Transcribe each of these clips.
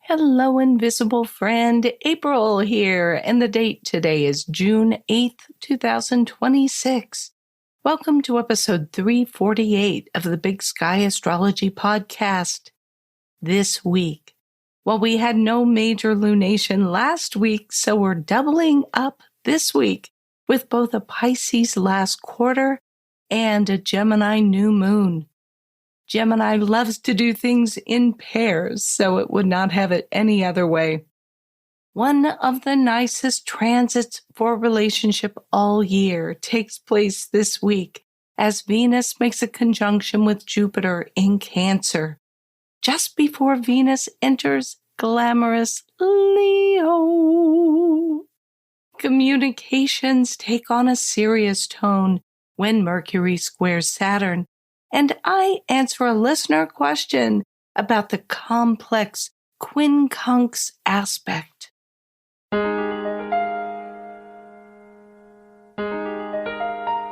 Hello, invisible friend. April here, and the date today is June 8th, 2026. Welcome to episode 348 of the Big Sky Astrology Podcast. This week, well, we had no major lunation last week, so we're doubling up this week with both a Pisces Last Quarter and a Gemini New Moon. Gemini loves to do things in pairs, so it would not have it any other way. One of the nicest transits for a relationship all year takes place this week as Venus makes a conjunction with Jupiter in Cancer, just before Venus enters glamorous Leo. Communications take on a serious tone when Mercury squares Saturn, and I answer a listener question about the complex quincunx aspect.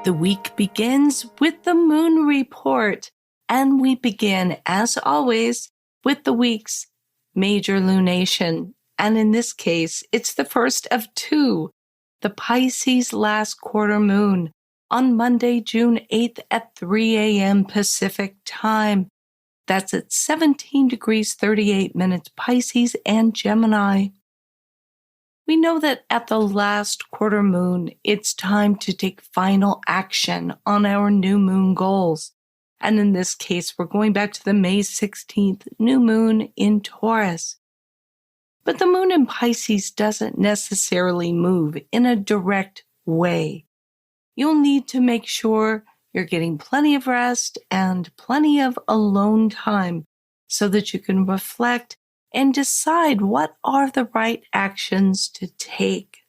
The week begins with the moon report, and we begin, as always, with the week's major lunation. And in this case, it's the first of two, the Pisces Last Quarter moon, on Monday, June 8th at 3 a.m. Pacific time. That's at 17 degrees 38 minutes Pisces and Gemini. We know that at the last quarter moon, it's time to take final action on our new moon goals. And in this case, we're going back to the May 16th new moon in Taurus. But the moon in Pisces doesn't necessarily move in a direct way. You'll need to make sure you're getting plenty of rest and plenty of alone time so that you can reflect and decide what are the right actions to take.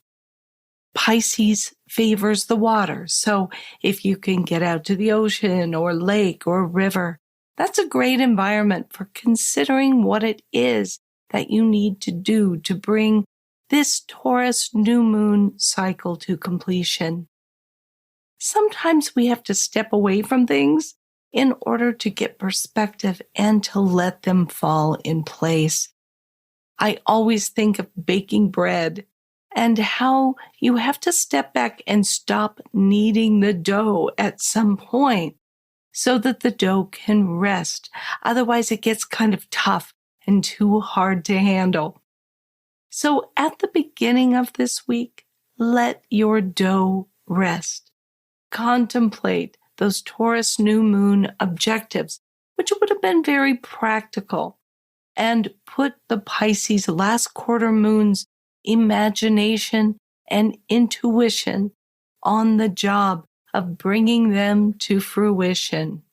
Pisces favors the water, so if you can get out to the ocean or lake or river, that's a great environment for considering what it is that you need to do to bring this Taurus new moon cycle to completion. Sometimes we have to step away from things in order to get perspective and to let them fall in place. I always think of baking bread and how you have to step back and stop kneading the dough at some point so that the dough can rest. Otherwise, it gets kind of tough and too hard to handle. So at the beginning of this week, let your dough rest. Contemplate those Taurus new moon objectives, which would have been very practical, and put the Pisces last quarter moon's imagination and intuition on the job of bringing them to fruition.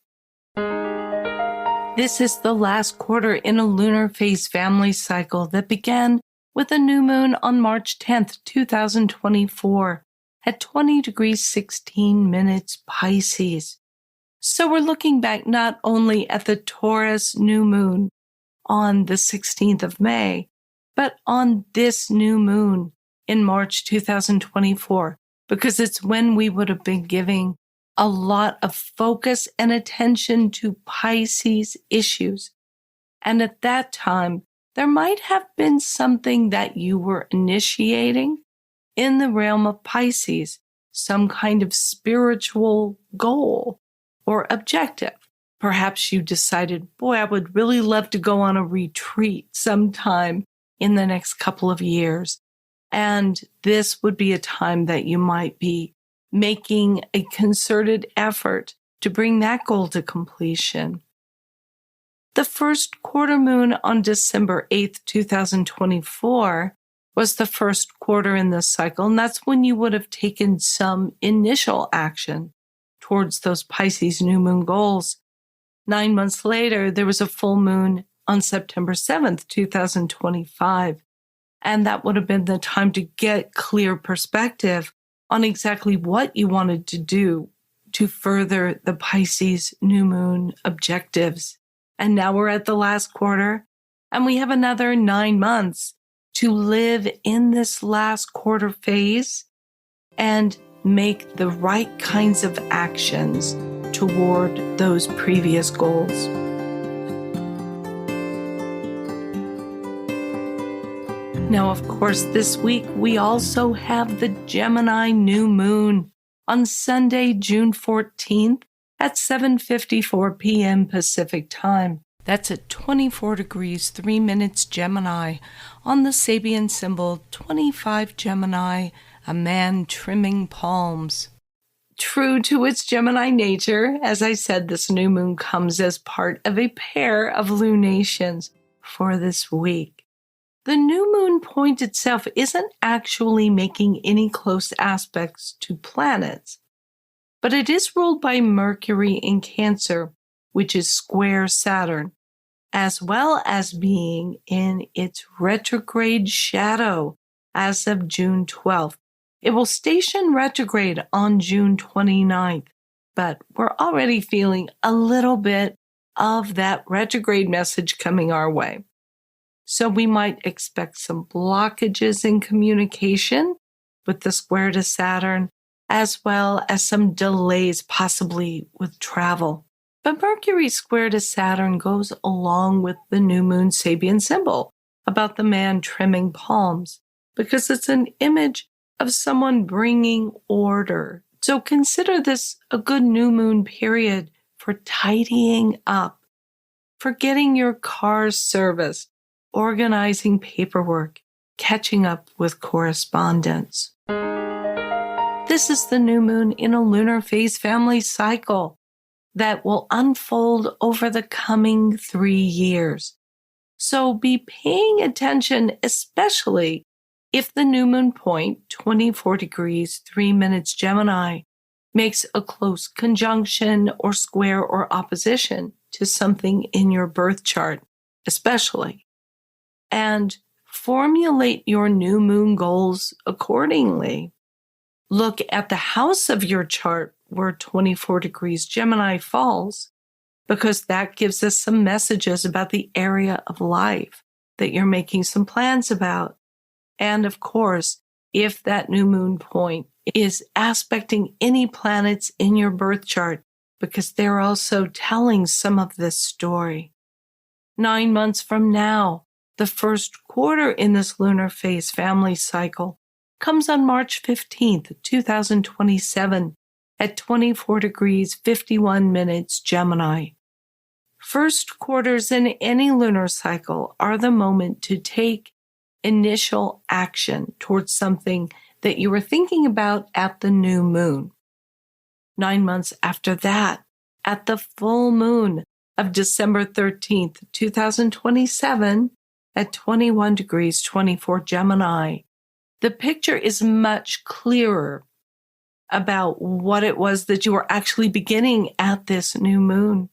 This is the last quarter in a lunar phase family cycle that began with a new moon on March 10th, 2024. At 20 degrees 16 minutes Pisces. So we're looking back not only at the Taurus new moon on the 16th of May, but on this new moon in March 2024, because it's when we would have been giving a lot of focus and attention to Pisces issues. And at that time, there might have been something that you were initiating in the realm of Pisces, some kind of spiritual goal or objective. Perhaps you decided, boy, I would really love to go on a retreat sometime in the next couple of years. And this would be a time that you might be making a concerted effort to bring that goal to completion. The first quarter moon on December 8th, 2024, was the first quarter in this cycle, and that's when you would have taken some initial action towards those Pisces new moon goals. 9 months later, there was a full moon on September 7th, 2025, and that would have been the time to get clear perspective on exactly what you wanted to do to further the Pisces new moon objectives. And now we're at the last quarter, and we have another 9 months to live in this last quarter phase and make the right kinds of actions toward those previous goals. Now, of course, this week we also have the Gemini New Moon on Sunday, June 14th at 7:54 p.m. Pacific Time. That's at 24 degrees 3 minutes Gemini on the Sabian symbol 25 Gemini, a man trimming palms. True to its Gemini nature, as I said, this new moon comes as part of a pair of lunations for this week. The new moon point itself isn't actually making any close aspects to planets, but it is ruled by Mercury in Cancer, which is square Saturn, as well as being in its retrograde shadow as of June 12th. It will station retrograde on June 29th, but we're already feeling a little bit of that retrograde message coming our way. So we might expect some blockages in communication with the square to Saturn, as well as some delays possibly with travel. But Mercury square to Saturn goes along with the new moon Sabian symbol about the man trimming palms, because it's an image of someone bringing order. So consider this a good new moon period for tidying up, for getting your car serviced, organizing paperwork, catching up with correspondence. This is the new moon in a lunar phase family cycle that will unfold over the coming 3 years. So be paying attention, especially if the new moon point, 24 degrees 3 minutes Gemini, makes a close conjunction or square or opposition to something in your birth chart, especially. And formulate your new moon goals accordingly. Look at the house of your chart where 24 degrees Gemini falls, because that gives us some messages about the area of life that you're making some plans about. And of course, if that new moon point is aspecting any planets in your birth chart, because they're also telling some of this story. 9 months from now, the first quarter in this lunar phase family cycle comes on March 15th, 2027 at 24 degrees 51 minutes Gemini. First quarters in any lunar cycle are the moment to take initial action towards something that you were thinking about at the new moon. 9 months after that, at the full moon of December 13th, 2027 at 21 degrees 24 Gemini, the picture is much clearer about what it was that you were actually beginning at this new moon.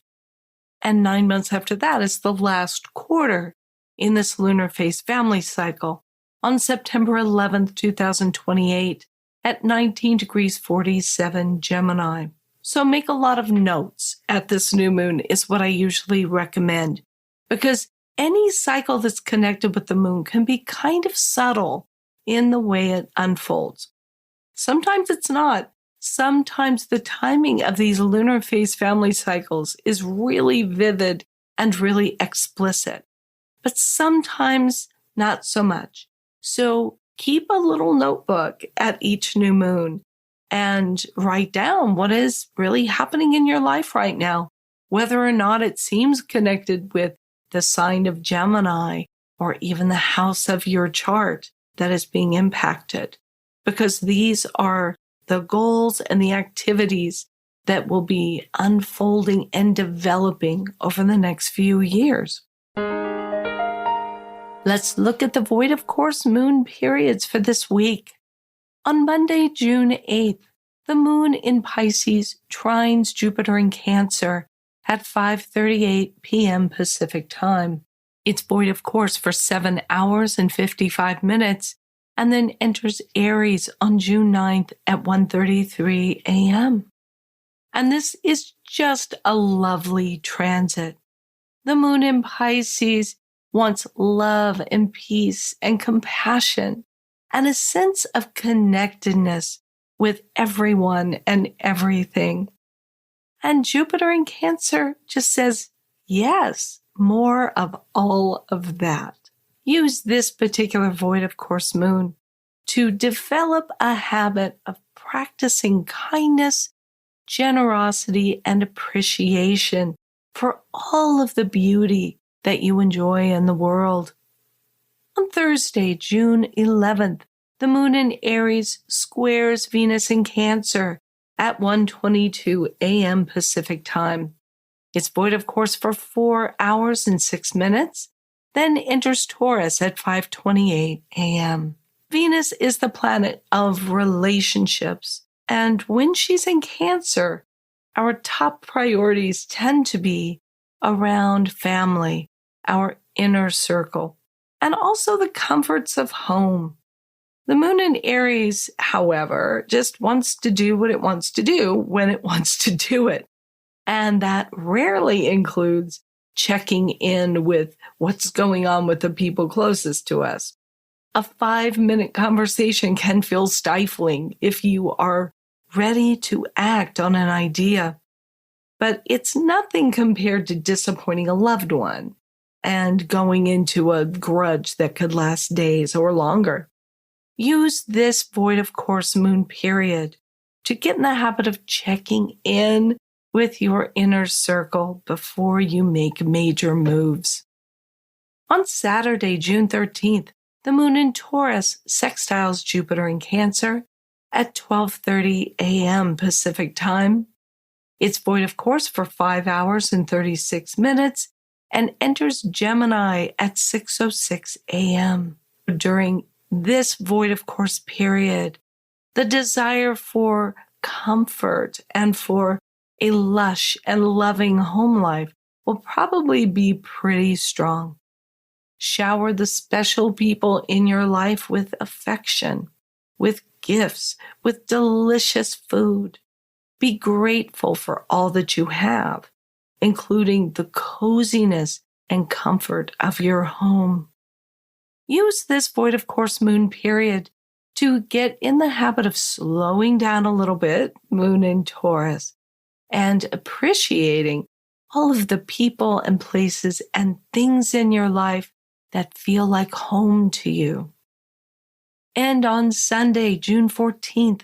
And 9 months after that is the last quarter in this lunar phase family cycle on September 11th, 2028 at 19 degrees 47 Gemini. So make a lot of notes at this new moon is what I usually recommend, because any cycle that's connected with the moon can be kind of subtle in the way it unfolds. Sometimes it's not. Sometimes the timing of these lunar phase family cycles is really vivid and really explicit, but sometimes not so much. So keep a little notebook at each new moon and write down what is really happening in your life right now, whether or not it seems connected with the sign of Gemini or even the house of your chart that is being impacted, because these are the goals and the activities that will be unfolding and developing over the next few years. Let's look at the void of course moon periods for this week. On Monday, June 8th, the moon in Pisces trines Jupiter in Cancer at 5:38 p.m. Pacific Time. It's void of course for 7 hours and 55 minutes, and then enters Aries on June 9th at 1:33 a.m. And this is just a lovely transit. The moon in Pisces wants love and peace and compassion and a sense of connectedness with everyone and everything. And Jupiter in Cancer just says, yes, more of all of that. Use this particular void of course moon to develop a habit of practicing kindness, generosity, and appreciation for all of the beauty that you enjoy in the world. On Thursday, June 11th, the moon in Aries squares Venus in Cancer at 1:22 a.m. Pacific time. It's void of course for 4 hours and 6 minutes, then enters Taurus at 5:28 a.m. Venus is the planet of relationships, and when she's in Cancer, our top priorities tend to be around family, our inner circle, and also the comforts of home. The moon in Aries, however, just wants to do what it wants to do when it wants to do it. And that rarely includes checking in with what's going on with the people closest to us. A 5-minute conversation can feel stifling if you are ready to act on an idea. But it's nothing compared to disappointing a loved one and going into a grudge that could last days or longer. Use this void of course moon period to get in the habit of checking in with your inner circle before you make major moves. On Saturday, June 13th, the moon in Taurus sextiles Jupiter in Cancer at 12:30 a.m. Pacific time. It's void of course for 5 hours and 36 minutes and enters Gemini at 6:06 a.m. During this void of course period, the desire for comfort and for a lush and loving home life will probably be pretty strong. Shower the special people in your life with affection, with gifts, with delicious food. Be grateful for all that you have, including the coziness and comfort of your home. Use this void of course moon period to get in the habit of slowing down a little bit, moon in Taurus, and appreciating all of the people and places and things in your life that feel like home to you. And on Sunday, June 14th,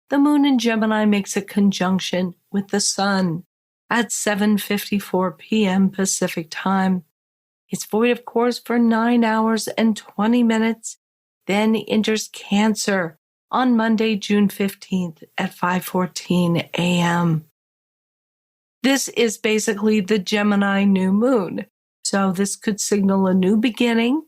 the moon in Gemini makes a conjunction with the sun at 7:54 p.m. Pacific time. It's void of course for 9 hours and 20 minutes, then enters Cancer on Monday, June 15th at 5:14 a.m. This is basically the Gemini New Moon. So this could signal a new beginning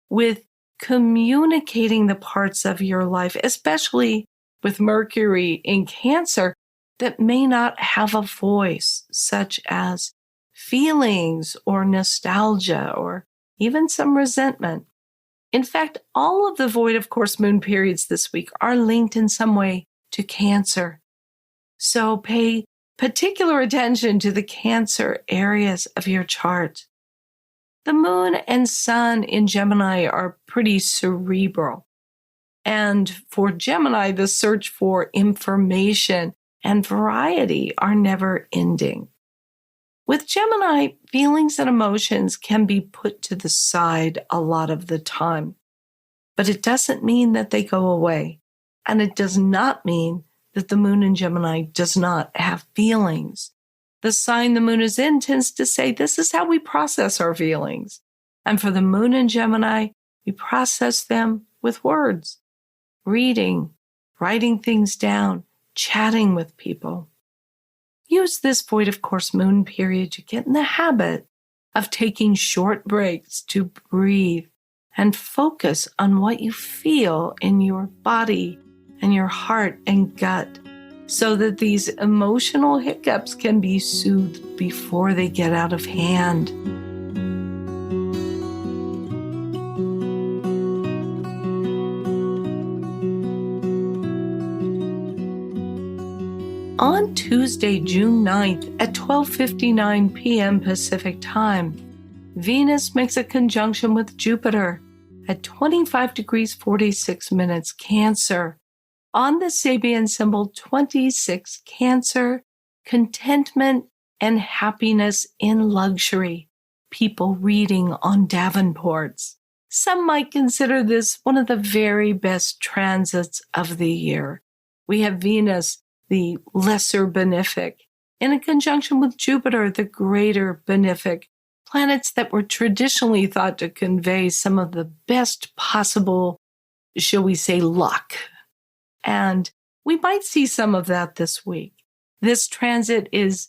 with communicating the parts of your life, especially with Mercury in Cancer, that may not have a voice, such as feelings or nostalgia or even some resentment. In fact, all of the void of course moon periods this week are linked in some way to Cancer. So pay particular attention to the Cancer areas of your chart. The moon and sun in Gemini are pretty cerebral. And for Gemini, the search for information and variety are never ending. With Gemini, feelings and emotions can be put to the side a lot of the time. But it doesn't mean that they go away. And it does not mean that the moon in Gemini does not have feelings. The sign the moon is in tends to say this is how we process our feelings. And for the moon in Gemini, we process them with words, reading, writing things down, chatting with people. Use this void of course moon period to get in the habit of taking short breaks to breathe and focus on what you feel in your body and your heart and gut, so that these emotional hiccups can be soothed before they get out of hand. On Tuesday, June 9th at 12:59 p.m. Pacific time, Venus makes a conjunction with Jupiter at 25 degrees 46 minutes Cancer. On the Sabian symbol 26 Cancer, contentment and happiness in luxury, people reading on Davenports. Some might consider this one of the very best transits of the year. We have Venus, the lesser benefic, in a conjunction with Jupiter, the greater benefic, planets that were traditionally thought to convey some of the best possible, shall we say, luck. And we might see some of that this week. This transit is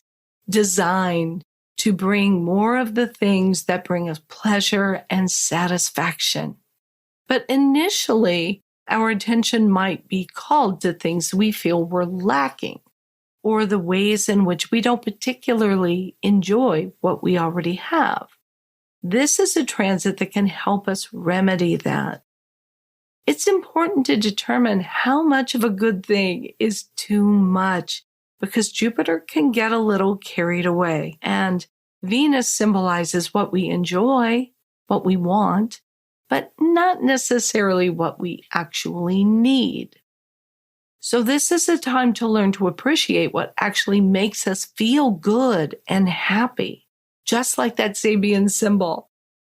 designed to bring more of the things that bring us pleasure and satisfaction. But initially, our attention might be called to things we feel we're lacking, or the ways in which we don't particularly enjoy what we already have. This is a transit that can help us remedy that. It's important to determine how much of a good thing is too much, because Jupiter can get a little carried away, and Venus symbolizes what we enjoy, what we want, but not necessarily what we actually need. So this is a time to learn to appreciate what actually makes us feel good and happy, just like that Sabian symbol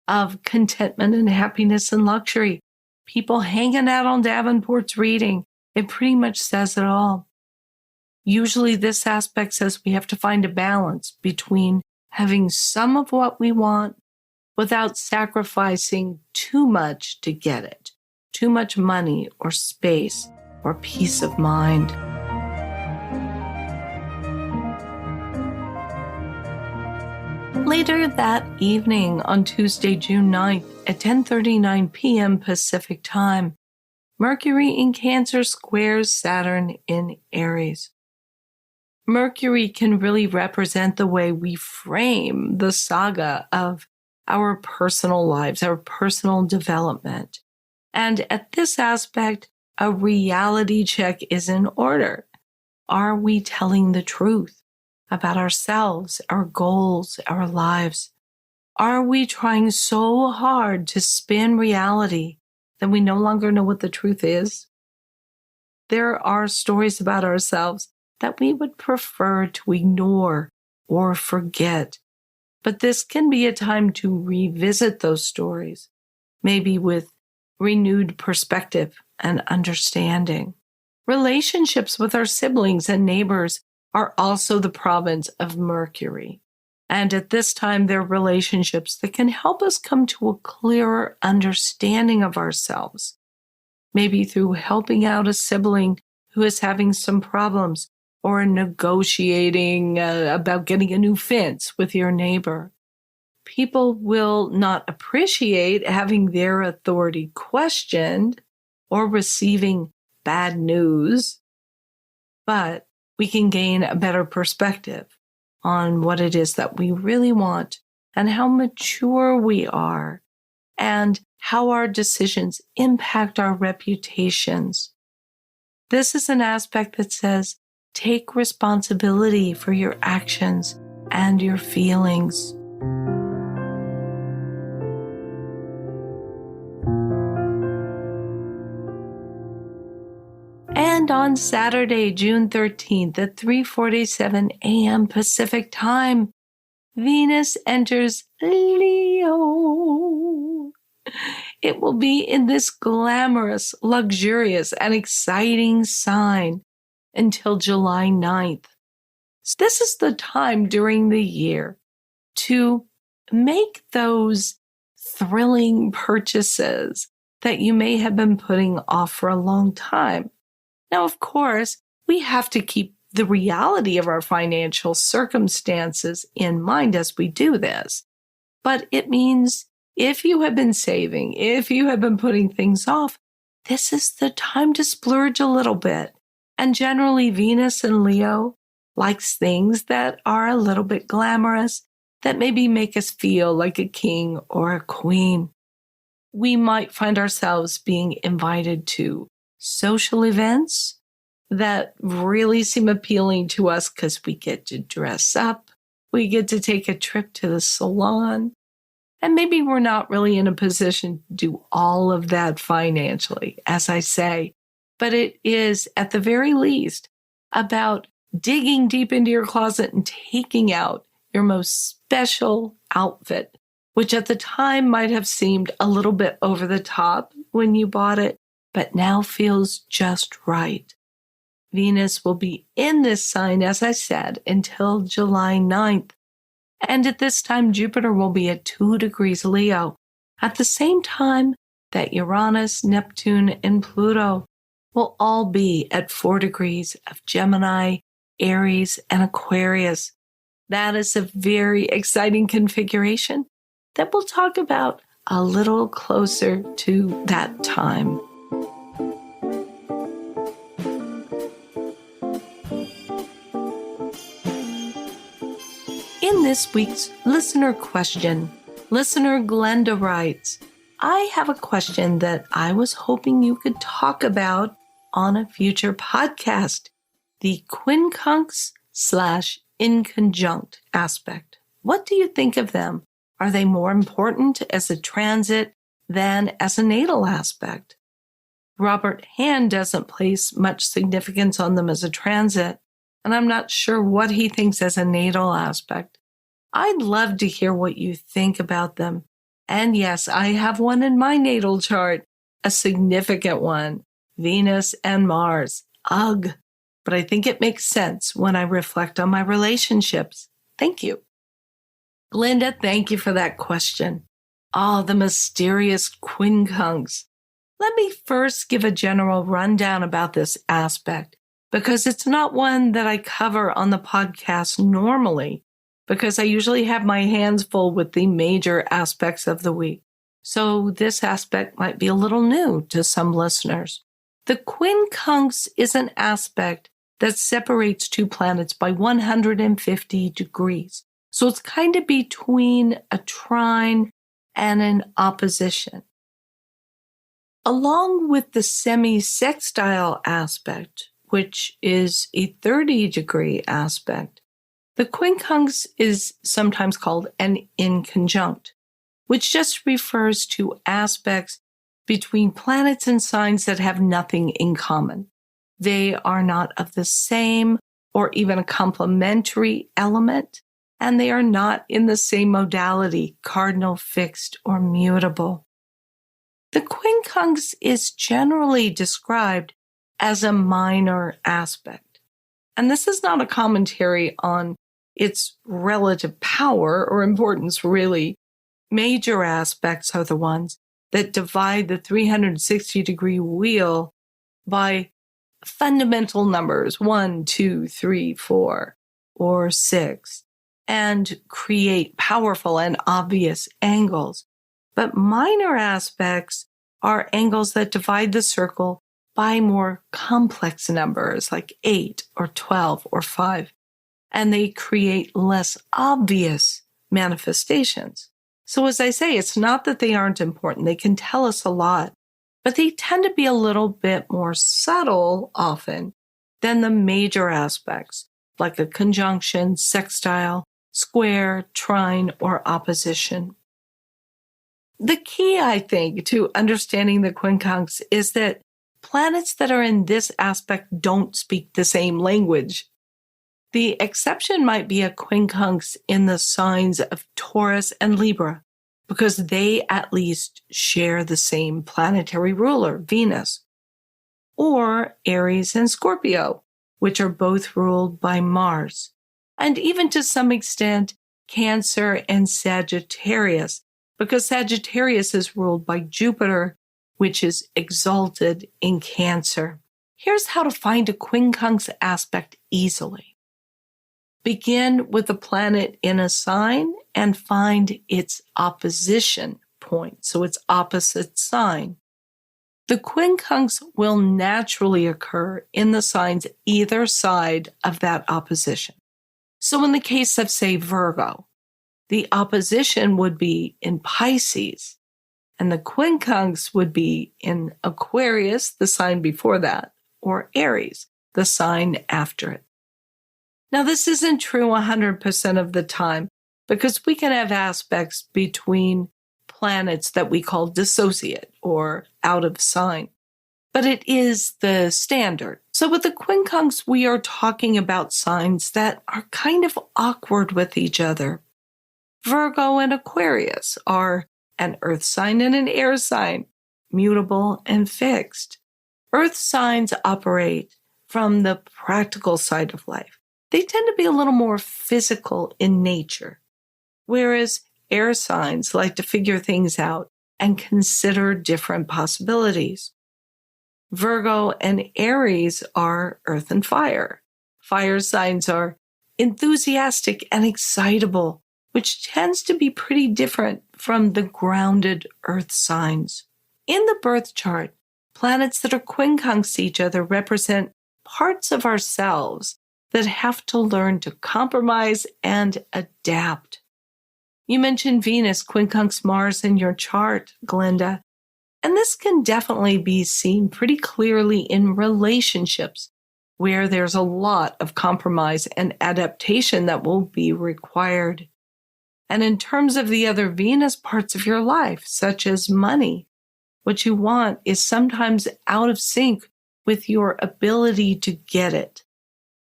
of contentment and happiness and luxury. People hanging out on Davenport's reading, it pretty much says it all. Usually this aspect says we have to find a balance between having some of what we want without sacrificing too much to get it, too much money or space or peace of mind. Later that evening on Tuesday, June 9th at 10:39 p.m. Pacific Time, Mercury in Cancer squares Saturn in Aries. Mercury can really represent the way we frame the saga of our personal lives, our personal development. And at this aspect, a reality check is in order. Are we telling the truth about ourselves, our goals, our lives? Are we trying so hard to spin reality that we no longer know what the truth is? There are stories about ourselves that we would prefer to ignore or forget. But this can be a time to revisit those stories, maybe with renewed perspective and understanding. Relationships with our siblings and neighbors are also the province of Mercury. And at this time, they're relationships that can help us come to a clearer understanding of ourselves, maybe through helping out a sibling who is having some problems, or negotiating about getting a new fence with your neighbor. People will not appreciate having their authority questioned or receiving bad news, but we can gain a better perspective on what it is that we really want and how mature we are and how our decisions impact our reputations. This is an aspect that says, take responsibility for your actions and your feelings. And on Saturday, June 13th at 3:47 a.m. Pacific Time, Venus enters Leo. It will be in this glamorous, luxurious, and exciting sign until July 9th. This is the time during the year to make those thrilling purchases that you may have been putting off for a long time. Now, of course, we have to keep the reality of our financial circumstances in mind as we do this. But it means if you have been saving, if you have been putting things off, this is the time to splurge a little bit. And generally, Venus in Leo likes things that are a little bit glamorous, that maybe make us feel like a king or a queen. We might find ourselves being invited to social events that really seem appealing to us because we get to dress up, we get to take a trip to the salon, and maybe we're not really in a position to do all of that financially, as I say. But it is, at the very least, about digging deep into your closet and taking out your most special outfit which at the time might have seemed a little bit over the top when you bought it, but now feels just right. Venus will be in this sign, as I said, until July 9th. And at this time, Jupiter will be at 2 degrees Leo, at the same time that Uranus, Neptune, and Pluto will all be at 4 degrees of Gemini, Aries, and Aquarius. That is a very exciting configuration that we'll talk about a little closer to that time. In this week's listener question, listener Glenda writes, I have a question that I was hoping you could talk about on a future podcast, the quincunx / inconjunct aspect. What do you think of them? Are they more important as a transit than as a natal aspect? Robert Hand doesn't place much significance on them as a transit, and I'm not sure what he thinks as a natal aspect. I'd love to hear what you think about them. And yes, I have one in my natal chart, a significant one, Venus and Mars. Ugh. But I think it makes sense when I reflect on my relationships. Thank you. Glenda, thank you for that question. Oh, the mysterious quincunx. Let me first give a general rundown about this aspect, because it's not one that I cover on the podcast normally, because I usually have my hands full with the major aspects of the week. So this aspect might be a little new to some listeners. The quincunx is an aspect that separates two planets by 150 degrees. So it's kind of between a trine and an opposition. Along with the semi-sextile aspect, which is a 30-degree aspect, the quincunx is sometimes called an inconjunct, which just refers to aspects between planets and signs that have nothing in common. They are not of the same or even a complementary element, and they are not in the same modality, cardinal, fixed, or mutable. The quincunx is generally described as a minor aspect, and this is not a commentary on its relative power or importance, really. Major aspects are the ones that divide the 360-degree wheel by fundamental numbers, 1, 2, 3, 4, or 6, and create powerful and obvious angles. But minor aspects are angles that divide the circle by more complex numbers, like 8 or 12 or 5, and they create less obvious manifestations. So as I say, it's not that they aren't important. They can tell us a lot, but they tend to be a little bit more subtle often than the major aspects, like a conjunction, sextile, square, trine, or opposition. The key, I think, to understanding the quincunx is that planets that are in this aspect don't speak the same language. The exception might be a quincunx in the signs of Taurus and Libra, because they at least share the same planetary ruler, Venus, or Aries and Scorpio, which are both ruled by Mars, and even to some extent Cancer and Sagittarius, because Sagittarius is ruled by Jupiter, which is exalted in Cancer. Here's how to find a quincunx aspect easily. Begin with a planet in a sign and find its opposition point, so its opposite sign. The quincunx will naturally occur in the signs either side of that opposition. So in the case of, say, Virgo, the opposition would be in Pisces, and the quincunx would be in Aquarius, the sign before that, or Aries, the sign after it. Now, this isn't true 100% of the time, because we can have aspects between planets that we call dissociate or out of sign, but it is the standard. So with the quincunx, we are talking about signs that are kind of awkward with each other. Virgo and Aquarius are an earth sign and an air sign, mutable and fixed. Earth signs operate from the practical side of life. They tend to be a little more physical in nature, whereas air signs like to figure things out and consider different possibilities. Virgo and Aries are earth and fire. Fire signs are enthusiastic and excitable, which tends to be pretty different from the grounded earth signs. In the birth chart, planets that are quincunx each other represent parts of ourselves that have to learn to compromise and adapt. You mentioned Venus quincunx Mars in your chart, Glenda, and this can definitely be seen pretty clearly in relationships where there's a lot of compromise and adaptation that will be required. And in terms of the other Venus parts of your life, such as money, what you want is sometimes out of sync with your ability to get it.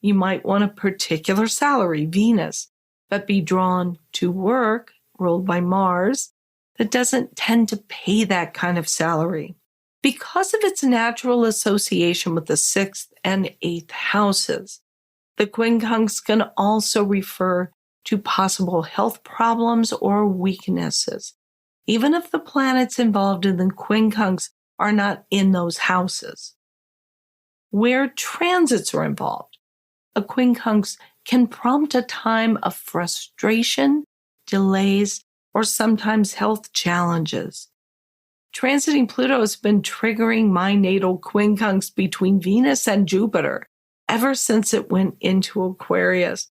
You might want a particular salary, Venus, but be drawn to work, ruled by Mars, that doesn't tend to pay that kind of salary. Because of its natural association with the 6th and 8th houses, the quincunx can also refer to possible health problems or weaknesses, even if the planets involved in the quincunx are not in those houses. Where transits are involved, a quincunx can prompt a time of frustration, delays, or sometimes health challenges. Transiting Pluto has been triggering my natal quincunx between Venus and Jupiter ever since it went into Aquarius.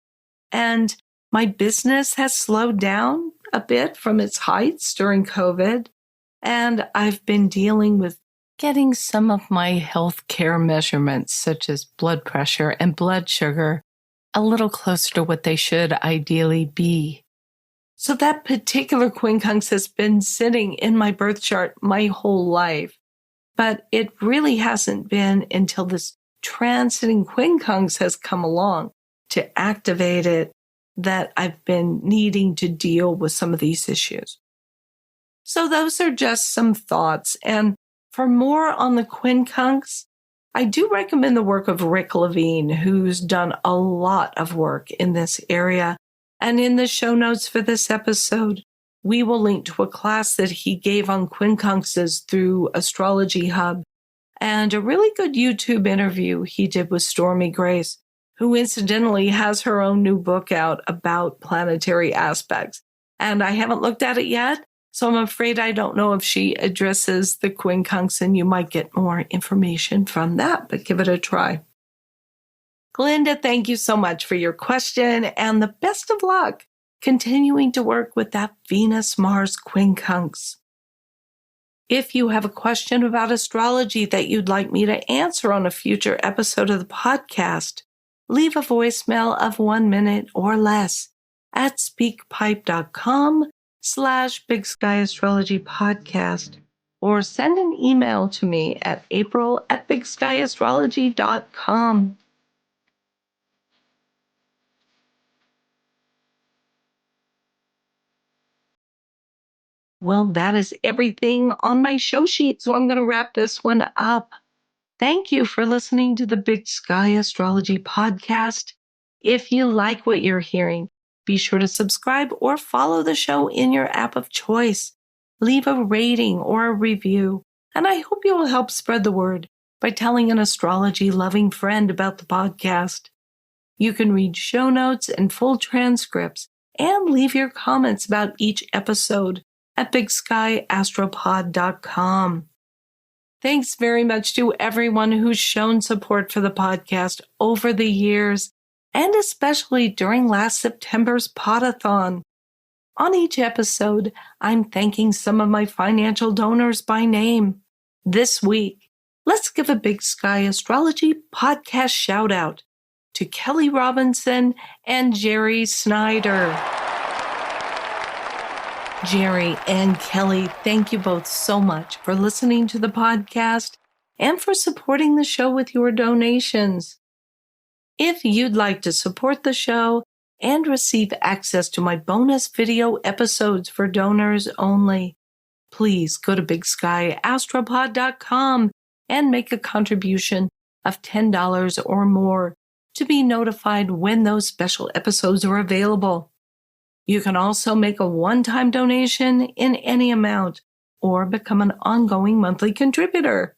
And my business has slowed down a bit from its heights during COVID, and I've been dealing with getting some of my health care measurements, such as blood pressure and blood sugar, a little closer to what they should ideally be. So that particular quincunx has been sitting in my birth chart my whole life, but it really hasn't been until this transiting quincunx has come along to activate it that I've been needing to deal with some of these issues. So those are just some thoughts. And for more on the quincunx, I do recommend the work of Rick Levine, who's done a lot of work in this area. And in the show notes for this episode, we will link to a class that he gave on quincunxes through Astrology Hub and a really good YouTube interview he did with Stormy Grace, who incidentally has her own new book out about planetary aspects. And I haven't looked at it yet, so I'm afraid I don't know if she addresses the quincunx, and you might get more information from that, but give it a try. Glenda, thank you so much for your question, and the best of luck continuing to work with that Venus-Mars quincunx. If you have a question about astrology that you'd like me to answer on a future episode of the podcast, leave a voicemail of 1 minute or less at speakpipe.com/Big Sky Astrology Podcast, or send an email to me at april@bigskyastrology.com. Well, that is everything on my show sheet, so I'm going to wrap this one up. Thank you for listening to the Big Sky Astrology Podcast. If you like what you're hearing, be sure to subscribe or follow the show in your app of choice. Leave a rating or a review, and I hope you will help spread the word by telling an astrology-loving friend about the podcast. You can read show notes and full transcripts and leave your comments about each episode at bigskyastropod.com. Thanks very much to everyone who's shown support for the podcast over the years, and especially during last September's Podathon. On each episode, I'm thanking some of my financial donors by name. This week, let's give a Big Sky Astrology podcast shout out to Kelly Robinson and Jerry Snyder. Jerry and Kelly, thank you both so much for listening to the podcast and for supporting the show with your donations. If you'd like to support the show and receive access to my bonus video episodes for donors only. Please go to bigskyastropod.com and make a contribution of $10 or more to be notified when those special episodes are available. You can also make a one-time donation in any amount or become an ongoing monthly contributor.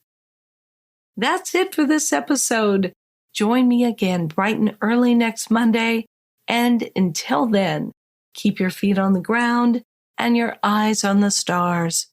That's it for this episode. Join me again bright and early next Monday. And until then, keep your feet on the ground and your eyes on the stars.